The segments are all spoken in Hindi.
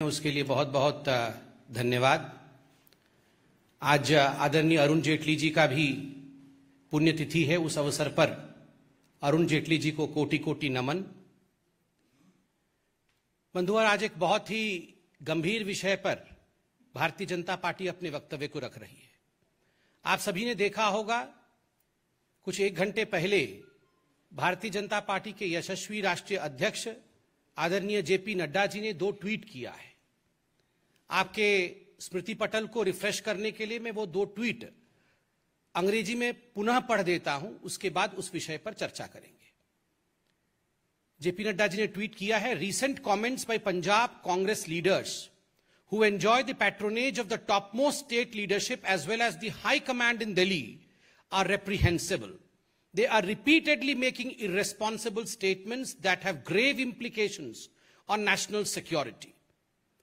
उसके लिए बहुत बहुत धन्यवाद। आज आदरणीय अरुण जेटली जी का भी पुण्यतिथि है। उस अवसर पर अरुण जेटली जी को कोटि कोटि नमन। बंधुओं, आज एक बहुत ही गंभीर विषय पर भारतीय जनता पार्टी अपने वक्तव्य को रख रही है। आप सभी ने देखा होगा, कुछ एक घंटे पहले भारतीय जनता पार्टी के यशस्वी राष्ट्रीय अध्यक्ष आदरणीय जेपी नड्डा जी ने 2 ट्वीट किया है। आपके स्मृति पटल को रिफ्रेश करने के लिए मैं वो 2 ट्वीट अंग्रेजी में पुनः पढ़ देता हूं, उसके बाद उस विषय पर चर्चा करेंगे। जेपी नड्डा जी ने ट्वीट किया है, recent comments by Punjab Congress leaders who enjoy the patronage of the topmost state leadership as well as the high command in Delhi are reprehensible. They are repeatedly making irresponsible statements that have grave implications on national security.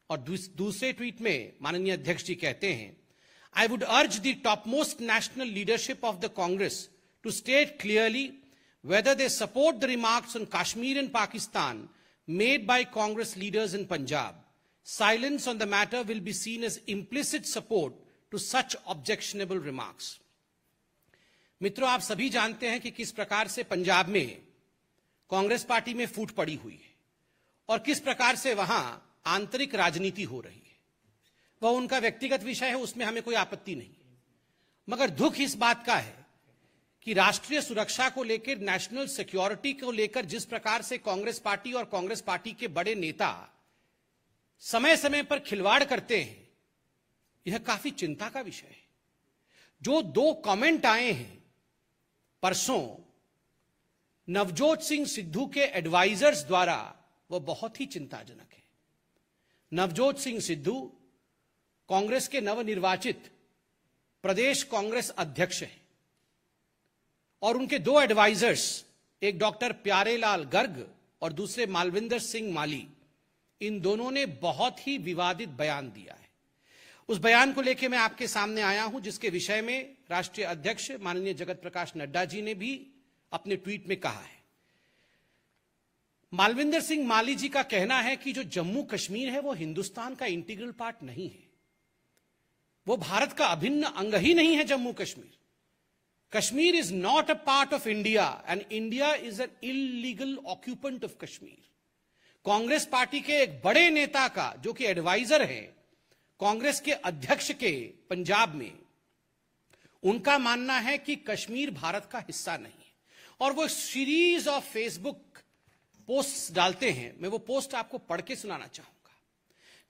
और दूसरे ट्वीट में माननीय अध्यक्ष जी कहते हैं, I would urge the topmost national leadership of the Congress to state clearly whether they support the remarks on Kashmir and Pakistan made by Congress leaders in Punjab. Silence on the matter will be seen as implicit support to such objectionable remarks. मित्रों, आप सभी जानते हैं कि किस प्रकार से पंजाब में कांग्रेस पार्टी में फूट पड़ी हुई है और किस प्रकार से वहां आंतरिक राजनीति हो रही है। वह उनका व्यक्तिगत विषय है, उसमें हमें कोई आपत्ति नहीं है। मगर दुख इस बात का है कि राष्ट्रीय सुरक्षा को लेकर, नेशनल सिक्योरिटी को लेकर जिस प्रकार से कांग्रेस पार्टी और कांग्रेस पार्टी के बड़े नेता समय समय पर खिलवाड़ करते हैं, यह काफी चिंता का विषय है। जो 2 कमेंट आए हैं परसों नवजोत सिंह सिद्धू के एडवाइजर्स द्वारा, वह बहुत ही चिंताजनक है। नवजोत सिंह सिद्धू कांग्रेस के नवनिर्वाचित प्रदेश कांग्रेस अध्यक्ष हैं और उनके 2 एडवाइजर्स, एक डॉक्टर प्यारेलाल गर्ग और दूसरे मालविंदर सिंह माली, इन दोनों ने बहुत ही विवादित बयान दिया है। उस बयान को लेकर मैं आपके सामने आया हूं, जिसके विषय में राष्ट्रीय अध्यक्ष माननीय जगत प्रकाश नड्डा जी ने भी अपने ट्वीट में कहा है। मालविंदर सिंह माली जी का कहना है कि जो जम्मू कश्मीर है वो हिंदुस्तान का इंटीग्रल पार्ट नहीं है, वो भारत का अभिन्न अंग ही नहीं है। Jammu Kashmir, Kashmir is not a part of India and India is an illegal occupant of Kashmir. Congress party के एक बड़े नेता का, जो कि एडवाइजर है कांग्रेस के अध्यक्ष के पंजाब में, उनका मानना है कि कश्मीर भारत का हिस्सा नहीं है। और वो सीरीज ऑफ फेसबुक पोस्ट्स डालते हैं, मैं वो पोस्ट आपको पढ़ के सुनाना चाहूंगा।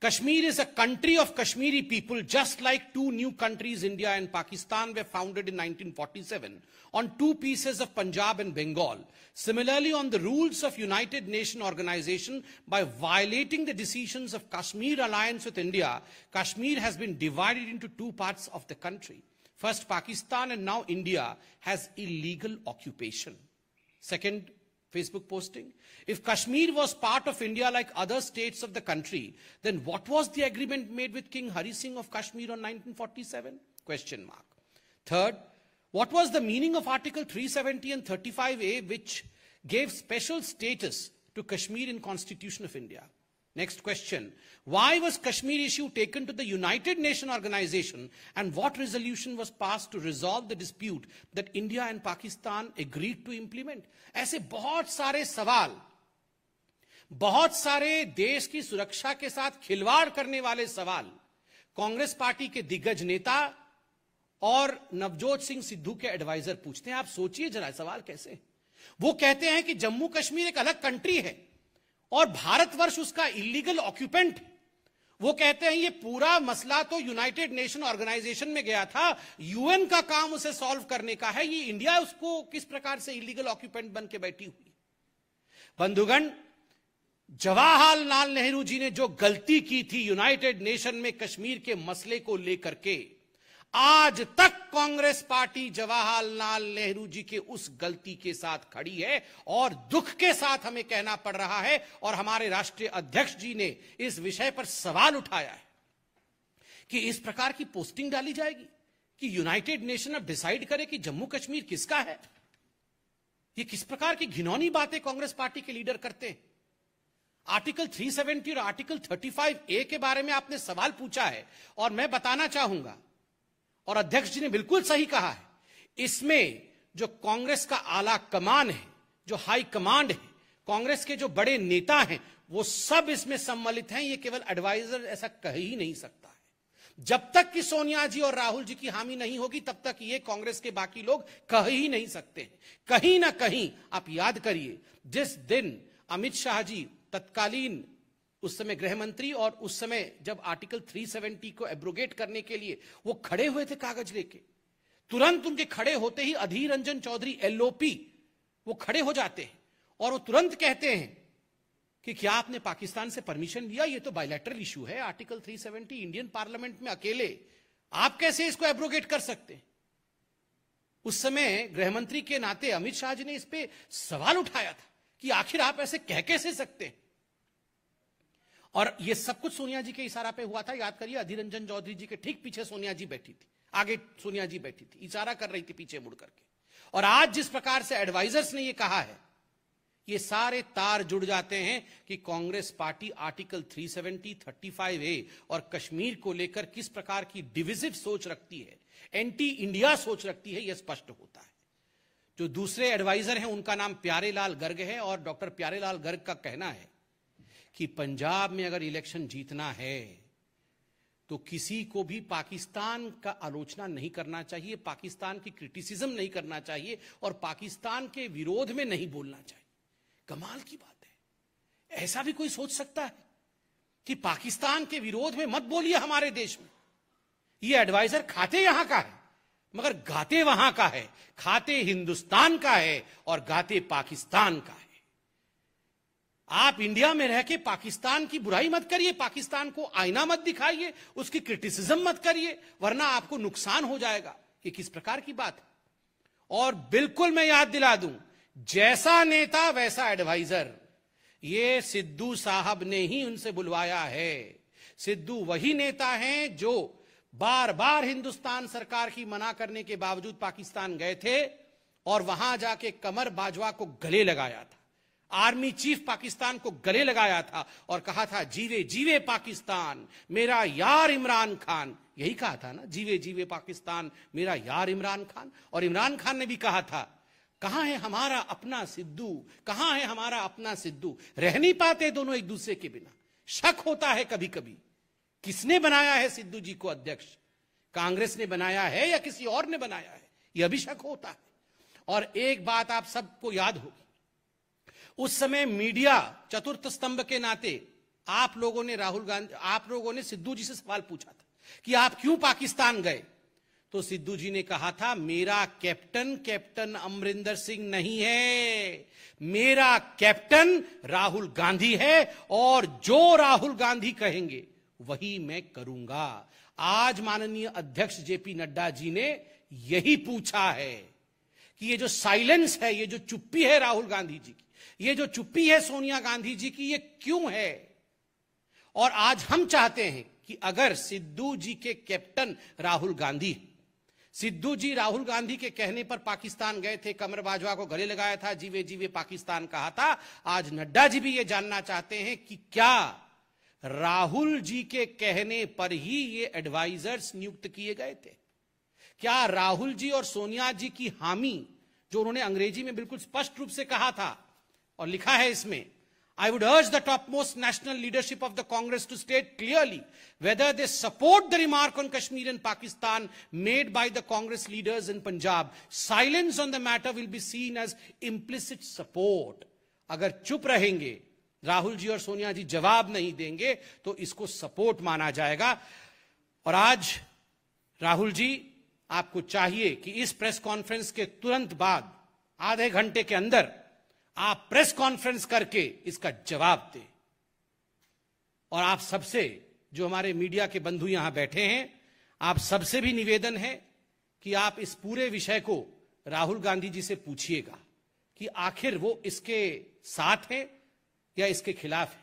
Kashmir is a country of Kashmiri people, just like 2 new countries, India and Pakistan, were founded in 1947 on 2 pieces of Punjab and Bengal. Similarly, on the rules of United Nations Organization, by violating the decisions of Kashmir alliance with India, Kashmir has been divided into 2 parts of the country. First Pakistan and now India has illegal occupation. Second Facebook posting, if Kashmir was part of India like other states of the country, then what was the agreement made with King Hari Singh of Kashmir on 1947? Question mark. Third, what was the meaning of Article 370 and 35A, which gave special status to Kashmir in Constitution of India? Next question, why was Kashmir issue taken to the United Nations Organization and what resolution was passed to resolve the dispute that India and Pakistan agreed to implement? ऐसे बहुत सारे सवाल, बहुत सारे देश की सुरक्षा के साथ खिलवाड़ करने वाले सवाल कांग्रेस पार्टी के दिग्गज नेता और नवजोत सिंह सिद्धू के एडवाइजर पूछते हैं। आप सोचिए जरा सवाल कैसे। वो कहते हैं कि जम्मू कश्मीर एक अलग कंट्री है और भारतवर्ष उसका इलीगल ऑक्यूपेंट। वो कहते हैं ये पूरा मसला तो यूनाइटेड नेशन ऑर्गेनाइजेशन में गया था, यूएन का काम उसे सॉल्व करने का है, ये इंडिया उसको किस प्रकार से इलीगल ऑक्यूपेंट बन के बैठी हुई। बंधुगण, जवाहरलाल नेहरू जी ने जो गलती की थी यूनाइटेड नेशन में कश्मीर के मसले को लेकर के, आज तक कांग्रेस पार्टी जवाहरलाल नेहरू जी के उस गलती के साथ खड़ी है और दुख के साथ हमें कहना पड़ रहा है, और हमारे राष्ट्रीय अध्यक्ष जी ने इस विषय पर सवाल उठाया है कि इस प्रकार की पोस्टिंग डाली जाएगी कि यूनाइटेड नेशन अब डिसाइड करे कि जम्मू कश्मीर किसका है। ये किस प्रकार की घिनौनी बातें कांग्रेस पार्टी के लीडर करते हैं। आर्टिकल 370 और आर्टिकल 35A के बारे में आपने सवाल पूछा है, और मैं बताना चाहूंगा, और अध्यक्ष जी ने बिल्कुल सही कहा है, इसमें जो कांग्रेस का आला कमान है, जो हाई कमांड है, कांग्रेस के जो बड़े नेता हैं, वो सब इसमें सम्मिलित हैं। ये केवल एडवाइजर ऐसा कह ही नहीं सकता है। जब तक कि सोनिया जी और राहुल जी की हामी नहीं होगी, तब तक ये कांग्रेस के बाकी लोग कह ही नहीं सकते हैं। कहीं ना कहीं आप याद करिए, जिस दिन अमित शाह जी तत्कालीन उस समय गृह मंत्री, और उस समय जब आर्टिकल 370 को एब्रोगेट करने के लिए वो खड़े हुए थे कागज लेके, तुरंत उनके खड़े होते ही अधीर रंजन चौधरी LOP वो खड़े हो जाते हैं और वो तुरंत कहते हैं कि क्या आपने पाकिस्तान से परमिशन लिया? ये तो बायलैटरल इशू है, आर्टिकल 370 इंडियन पार्लियामेंट में अकेले आप कैसे इसको एब्रोगेट कर सकते हैं? उस समय गृहमंत्री के नाते अमित शाह जी ने इस पे सवाल उठाया था कि आखिर आप ऐसे कह कैसे सकते हैं? और ये सब कुछ सोनिया जी के इशारा पे हुआ था। याद करिए, अधीर रंजन चौधरी जी के ठीक पीछे सोनिया जी बैठी थी, आगे सोनिया जी बैठी थी, इशारा कर रही थी पीछे मुड़ करके। और आज जिस प्रकार से एडवाइजर्स ने ये कहा है, ये सारे तार जुड़ जाते हैं कि कांग्रेस पार्टी आर्टिकल 370, 35A और कश्मीर को लेकर किस प्रकार की डिविजिव सोच रखती है, एंटी इंडिया सोच रखती है, यह स्पष्ट होता है। जो दूसरे एडवाइजर हैं उनका नाम प्यारेलाल गर्ग है, और डॉक्टर प्यारेलाल गर्ग का कहना है कि पंजाब में अगर इलेक्शन जीतना है तो किसी को भी पाकिस्तान का आलोचना नहीं करना चाहिए, पाकिस्तान की क्रिटिसिज्म नहीं करना चाहिए, और पाकिस्तान के विरोध में नहीं बोलना चाहिए। कमाल की बात है, ऐसा भी कोई सोच सकता है कि पाकिस्तान के विरोध में मत बोलिए हमारे देश में? ये एडवाइजर खाते यहां का है मगर गाते वहां का है, खाते हिंदुस्तान का है और गाते पाकिस्तान का है। आप इंडिया में रह के पाकिस्तान की बुराई मत करिए, पाकिस्तान को आईना मत दिखाइए, उसकी क्रिटिसिज्म मत करिए, वरना आपको नुकसान हो जाएगा। ये किस प्रकार की बात है? और बिल्कुल मैं याद दिला दूं, जैसा नेता वैसा एडवाइजर, ये सिद्धू साहब ने ही उनसे बुलवाया है। सिद्धू वही नेता हैं जो बार बार हिंदुस्तान सरकार की मना करने के बावजूद पाकिस्तान गए थे और वहां जाके कमर बाजवा को गले लगाया था, आर्मी चीफ पाकिस्तान को गले लगाया था और कहा था, जीवे जीवे पाकिस्तान मेरा यार इमरान खान। यही कहा था ना, जीवे जीवे पाकिस्तान मेरा यार इमरान खान। और इमरान खान ने भी कहा था, कहां है हमारा अपना सिद्धू, कहां है हमारा अपना सिद्धू। रह नहीं पाते दोनों एक दूसरे के बिना। शक होता है कभी कभी, किसने बनाया है सिद्धू जी को अध्यक्ष? कांग्रेस ने बनाया है या किसी और ने बनाया है? यह भी शक होता है। और एक बात आप सबको याद होगी, उस समय मीडिया चतुर्थ स्तंभ के नाते आप लोगों ने सिद्धू जी से सवाल पूछा था कि आप क्यों पाकिस्तान गए? तो सिद्धू जी ने कहा था, मेरा कैप्टन अमरिंदर सिंह नहीं है, मेरा कैप्टन राहुल गांधी है, और जो राहुल गांधी कहेंगे वही मैं करूंगा। आज माननीय अध्यक्ष जेपी नड्डा जी ने यही पूछा है कि ये जो साइलेंस है, ये जो चुप्पी है राहुल गांधी जी की, ये जो चुप्पी है सोनिया गांधी जी की, ये क्यों है? और आज हम चाहते हैं कि अगर सिद्धू जी के कैप्टन राहुल गांधी, सिद्धू जी राहुल गांधी के कहने पर पाकिस्तान गए थे, कमर बाजवा को गले लगाया था, जीवे जीवे पाकिस्तान कहा था, आज नड्डा जी भी ये जानना चाहते हैं कि क्या राहुल जी के कहने पर ही ये एडवाइजर्स नियुक्त किए गए थे? क्या राहुल जी और सोनिया जी की हामी, जो उन्होंने अंग्रेजी में बिल्कुल स्पष्ट रूप से कहा था और लिखा है इसमें, I would urge the topmost national leadership of the Congress to state clearly whether they support the remark on Kashmir and Pakistan made by the Congress leaders in Punjab. Silence on the matter will be seen as implicit support. अगर चुप रहेंगे, राहुल जी और सोनिया जी जवाब नहीं देंगे, तो इसको सपोर्ट माना जाएगा। और आज राहुल जी, आपको चाहिए कि इस प्रेस कॉन्फ्रेंस के तुरंत बाद आधे घंटे के अंदर आप प्रेस कॉन्फ्रेंस करके इसका जवाब दें। और आप सबसे, जो हमारे मीडिया के बंधु यहां बैठे हैं, आप सबसे भी निवेदन है कि आप इस पूरे विषय को राहुल गांधी जी से पूछिएगा कि आखिर वो इसके साथ है या इसके खिलाफ है।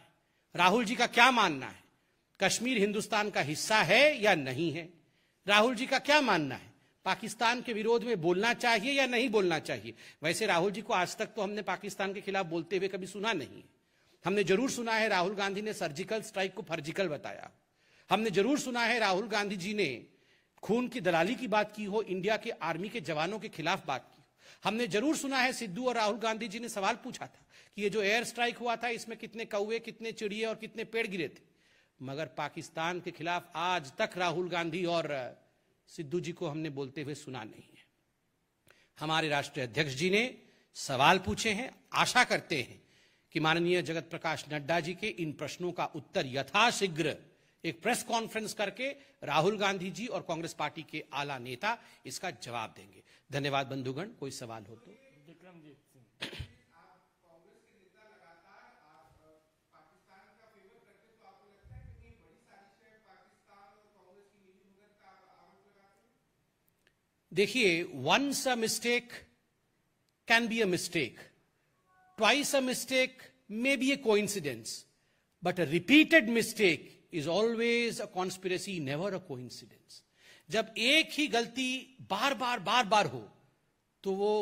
राहुल जी का क्या मानना है? कश्मीर हिंदुस्तान का हिस्सा है या नहीं है? राहुल जी का क्या मानना है? पाकिस्तान के विरोध में बोलना चाहिए या नहीं बोलना चाहिए? वैसे राहुल जी को आज तक तो हमने पाकिस्तान के खिलाफ बोलते हुए कभी सुना नहीं, हमने जरूर सुना है राहुल गांधी ने सर्जिकल स्ट्राइक को फर्जिकल बताया। हमने जरूर सुना है राहुल गांधी जी ने खून की दलाली की बात की हो, इंडिया के आर्मी के जवानों के खिलाफ बात की। हमने जरूर सुना है सिद्धू और राहुल गांधी जी ने सवाल पूछा था कि ये जो एयर स्ट्राइक हुआ था इसमें कितने कौवे, कितने चिड़िए और कितने पेड़ गिरे थे। मगर पाकिस्तान के खिलाफ आज तक राहुल गांधी और सिद्धू जी को हमने बोलते हुए सुना नहीं है। हमारे राष्ट्रीय अध्यक्ष जी ने सवाल पूछे हैं। आशा करते हैं कि माननीय जगत प्रकाश नड्डा जी के इन प्रश्नों का उत्तर यथाशीघ्र एक प्रेस कॉन्फ्रेंस करके राहुल गांधी जी और कांग्रेस पार्टी के आला नेता इसका जवाब देंगे। धन्यवाद बंधुगण। कोई सवाल हो तो। विक्रमजीत सिंह, देखिए, once a mistake can be a mistake, twice a mistake may be a coincidence, but a repeated mistake is always a conspiracy, never a coincidence. जब एक ही गलती बार बार हो तो वो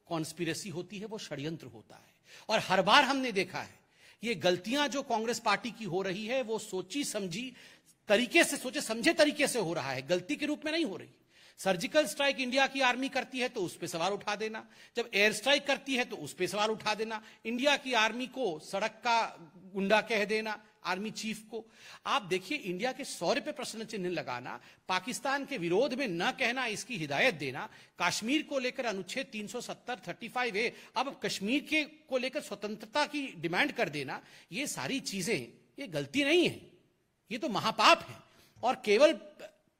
कॉन्स्पिरेसी होती है, वो षड्यंत्र होता है। और हर बार हमने देखा है ये गलतियां जो कांग्रेस पार्टी की हो रही है वो सोची समझी तरीके से, सोचे समझे तरीके से हो रहा है, गलती के रूप में नहीं हो रही। सर्जिकल स्ट्राइक इंडिया की आर्मी करती है तो उस पर सवाल उठा देना, जब एयर स्ट्राइक करती है तो उस पर सवाल उठा देना, इंडिया की आर्मी को सड़क का गुंडा कह देना, आर्मी चीफ को। आप देखिए, इंडिया के 100 पे प्रश्न चिन्ह लगाना, पाकिस्तान के विरोध में न कहना, इसकी हिदायत देना, कश्मीर को लेकर अनुच्छेद 370 35A, अब कश्मीर के को लेकर स्वतंत्रता की डिमांड कर देना, ये सारी चीजें ये गलती नहीं है, ये तो महापाप है। और केवल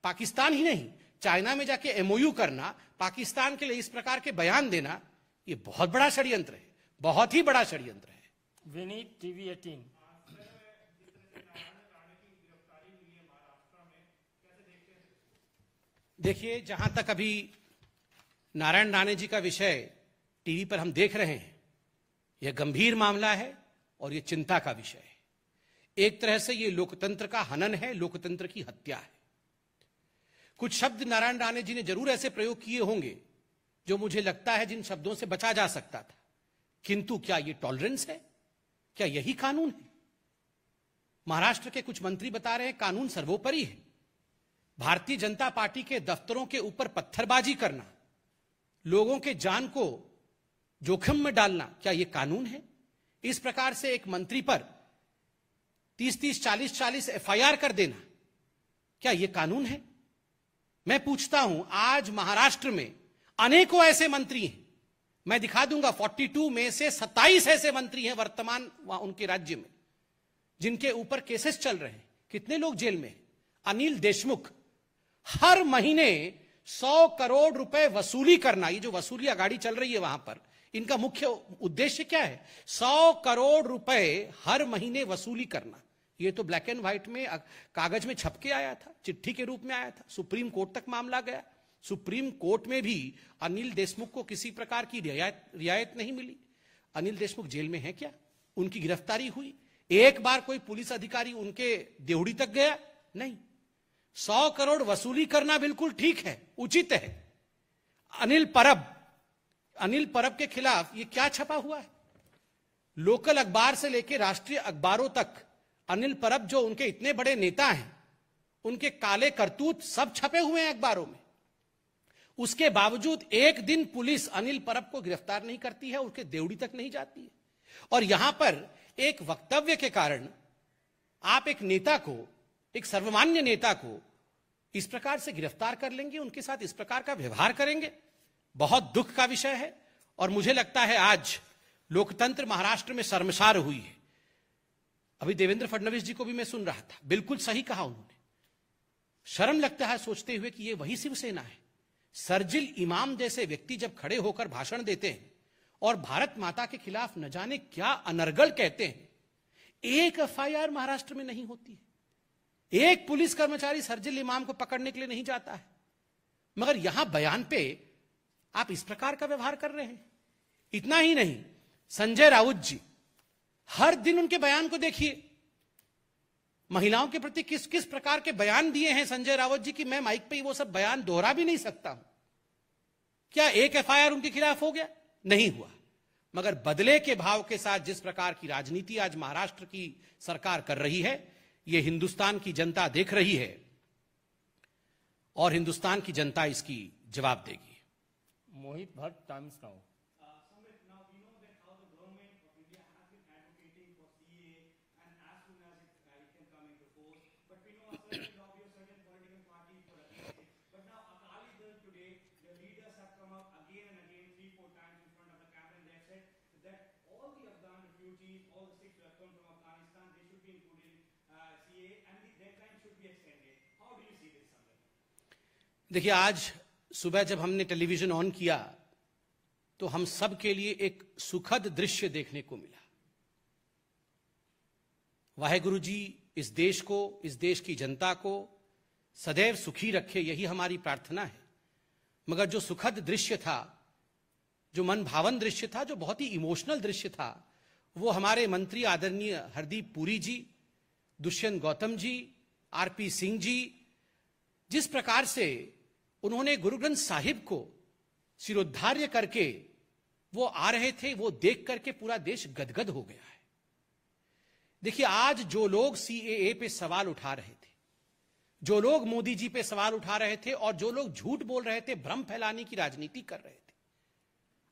पाकिस्तान ही नहीं, चाइना में जाके MOU करना, पाकिस्तान के लिए इस प्रकार के बयान देना, ये बहुत बड़ा षड्यंत्र है, बहुत ही बड़ा षड्यंत्र है। विनीत, TV 18। देखिए, जहां तक अभी नारायण राणे जी का विषय टीवी पर हम देख रहे हैं, यह गंभीर मामला है और यह चिंता का विषय है। एक तरह से यह लोकतंत्र का हनन है, लोकतंत्र की हत्या है। कुछ शब्द नारायण राणे जी ने जरूर ऐसे प्रयोग किए होंगे जो मुझे लगता है जिन शब्दों से बचा जा सकता था, किंतु क्या यह टॉलरेंस है? क्या यही कानून है? महाराष्ट्र के कुछ मंत्री बता रहे हैं कानून सर्वोपरि है। भारतीय जनता पार्टी के दफ्तरों के ऊपर पत्थरबाजी करना, लोगों के जान को जोखिम में डालना, क्या यह कानून है? इस प्रकार से एक मंत्री पर 30-30, 40-40 FIR कर देना, क्या यह कानून है? मैं पूछता हूं, आज महाराष्ट्र में अनेकों ऐसे मंत्री हैं, मैं दिखा दूंगा, 42 में से 27 ऐसे मंत्री हैं वर्तमान उनके राज्य में जिनके ऊपर केसेस चल रहे हैं। कितने लोग जेल में हैं? अनिल देशमुख हर महीने 100 करोड़ रुपए वसूली करना, ये जो वसूली अगाड़ी चल रही है वहां पर, इनका मुख्य उद्देश्य क्या है? 100 करोड़ रुपए हर महीने वसूली करना। ये तो ब्लैक एंड व्हाइट में कागज में छप के आया था, चिट्ठी के रूप में आया था, सुप्रीम कोर्ट तक मामला गया, सुप्रीम कोर्ट में भी अनिल देशमुख को किसी प्रकार की रियायत नहीं मिली। अनिल देशमुख जेल में है क्या? उनकी गिरफ्तारी हुई? एक बार कोई पुलिस अधिकारी उनके देवड़ी तक गया? नहीं। 100 करोड़ वसूली करना बिल्कुल ठीक है, उचित है। अनिल परब के खिलाफ ये क्या छपा हुआ है? लोकल अखबार से लेकर राष्ट्रीय अखबारों तक अनिल परब जो उनके इतने बड़े नेता हैं, उनके काले करतूत सब छपे हुए हैं अखबारों में। उसके बावजूद एक दिन पुलिस अनिल परब को गिरफ्तार नहीं करती है, उसके देवड़ी तक नहीं जाती है। और यहां पर एक वक्तव्य के कारण आप एक नेता को, एक सर्वमान्य नेता को इस प्रकार से गिरफ्तार कर लेंगे, उनके साथ इस प्रकार का व्यवहार करेंगे, बहुत दुख का विषय है। और मुझे लगता है आज लोकतंत्र महाराष्ट्र में शर्मसार हुई है। अभी देवेंद्र फडणवीस जी को भी मैं सुन रहा था, बिल्कुल सही कहा उन्होंने। शर्म लगता है सोचते हुए कि ये वही शिवसेना है। सर्जिल इमाम जैसे व्यक्ति जब खड़े होकर भाषण देते हैं और भारत माता के खिलाफ न जाने क्या अनर्गल कहते हैं, एक FIR महाराष्ट्र में नहीं होती है, एक पुलिस कर्मचारी सर्जिल इमाम को पकड़ने के लिए नहीं जाता है, मगर यहां बयान पे आप इस प्रकार का व्यवहार कर रहे हैं। इतना ही नहीं, संजय राउत जी, हर दिन उनके बयान को देखिए, महिलाओं के प्रति किस किस प्रकार के बयान दिए हैं संजय राउत जी की मैं माइक पे ही वो सब बयान दोहरा भी नहीं सकता हूं। क्या एक FIR उनके खिलाफ हो गया? नहीं हुआ। मगर बदले के भाव के साथ जिस प्रकार की राजनीति आज महाराष्ट्र की सरकार कर रही है, ये हिंदुस्तान की जनता देख रही है और हिंदुस्तान की जनता इसकी जवाब देगी। मोहित भट्ट, टाइम्स नाउ। देखिए, आज सुबह जब हमने टेलीविजन ऑन किया तो हम सब के लिए एक सुखद दृश्य देखने को मिला। वाहेगुरु जी इस देश को, इस देश की जनता को सदैव सुखी रखे, यही हमारी प्रार्थना है। मगर जो सुखद दृश्य था, जो मन भावन दृश्य था, जो बहुत ही इमोशनल दृश्य था, वो हमारे मंत्री आदरणीय हरदीप पुरी जी, दुष्यंत गौतम जी, आरपी सिंह जी, जिस प्रकार से उन्होंने गुरु ग्रंथ साहिब को शिरोधार्य करके वो आ रहे थे, वो देख करके पूरा देश गदगद हो गया है। देखिए, आज जो लोग सीएए पे सवाल उठा रहे थे, जो लोग मोदी जी पे सवाल उठा रहे थे और जो लोग झूठ बोल रहे थे, भ्रम फैलाने की राजनीति कर रहे थे,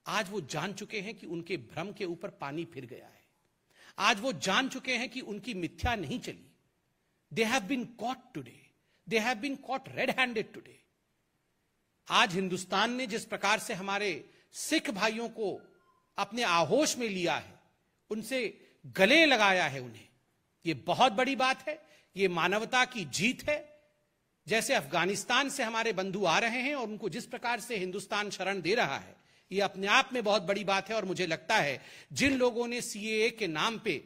आज वो जान चुके हैं कि उनके भ्रम के ऊपर पानी फिर गया है। आज वो जान चुके हैं कि उनकी मिथ्या नहीं चली। They have been caught today, they have been caught red handed today. आज हिंदुस्तान ने जिस प्रकार से हमारे सिख भाइयों को अपने आहोश में लिया है, उनसे गले लगाया है उन्हें, ये बहुत बड़ी बात है, ये मानवता की जीत है। जैसे अफगानिस्तान से हमारे बंधु आ रहे हैं और उनको जिस प्रकार से हिंदुस्तान शरण दे रहा है, ये अपने आप में बहुत बड़ी बात है। और मुझे लगता है जिन लोगों ने सीएए के नाम पे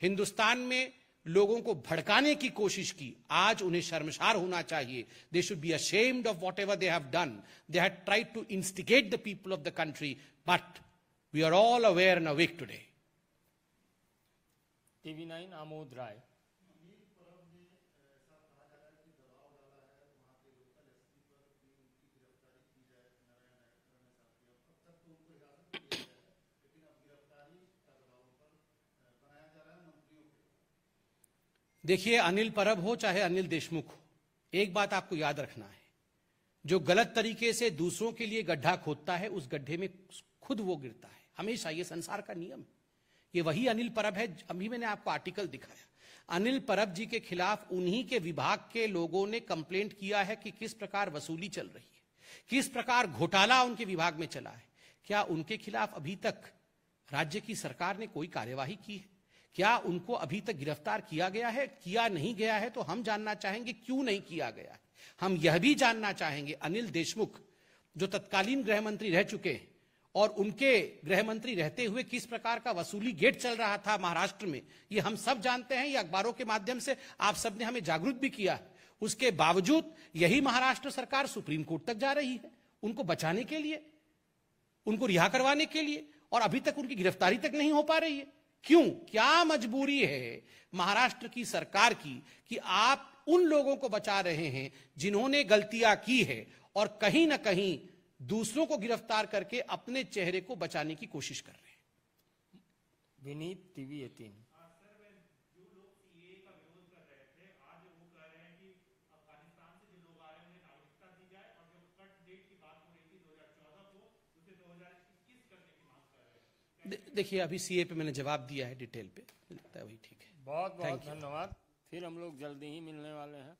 हिंदुस्तान में लोगों को भड़काने की कोशिश की, आज उन्हें शर्मसार होना चाहिए। They should be ashamed of whatever they have done. They had tried to instigate the people of the country, but we are all aware and awake today. TV9 Amod Rai. देखिए, अनिल परब हो चाहे अनिल देशमुख हो, एक बात आपको याद रखना है, जो गलत तरीके से दूसरों के लिए गड्ढा खोदता है, उस गड्ढे में खुद वो गिरता है हमेशा। ये संसार का नियम है। ये वही अनिल परब है। अभी मैंने आपको आर्टिकल दिखाया, अनिल परब जी के खिलाफ उन्हीं के विभाग के लोगों ने कंप्लेंट किया है कि किस प्रकार वसूली चल रही है, किस प्रकार घोटाला उनके विभाग में चला है। क्या उनके खिलाफ अभी तक राज्य की सरकार ने कोई कार्यवाही की है? क्या उनको अभी तक गिरफ्तार किया गया है? किया नहीं गया है तो हम जानना चाहेंगे क्यों नहीं किया गया है। हम यह भी जानना चाहेंगे, अनिल देशमुख जो तत्कालीन गृह मंत्री रह चुके हैं और उनके गृह मंत्री रहते हुए किस प्रकार का वसूली गेट चल रहा था महाराष्ट्र में, ये हम सब जानते हैं। ये अखबारों के माध्यम से आप सब ने हमें जागरूक भी किया है। उसके बावजूद यही महाराष्ट्र सरकार सुप्रीम कोर्ट तक जा रही है उनको बचाने के लिए, उनको रिहा करवाने के लिए, और अभी तक उनकी गिरफ्तारी तक नहीं हो पा रही है। क्यों? क्या मजबूरी है महाराष्ट्र की सरकार की कि आप उन लोगों को बचा रहे हैं जिन्होंने गलतियां की है और कहीं ना कहीं दूसरों को गिरफ्तार करके अपने चेहरे को बचाने की कोशिश कर रहे हैं। विनीत, TV18। देखिए, अभी सीए पे मैंने जवाब दिया है डिटेल पे, लगता है वही ठीक है। बहुत बहुत धन्यवाद। फिर हम लोग जल्दी ही मिलने वाले हैं।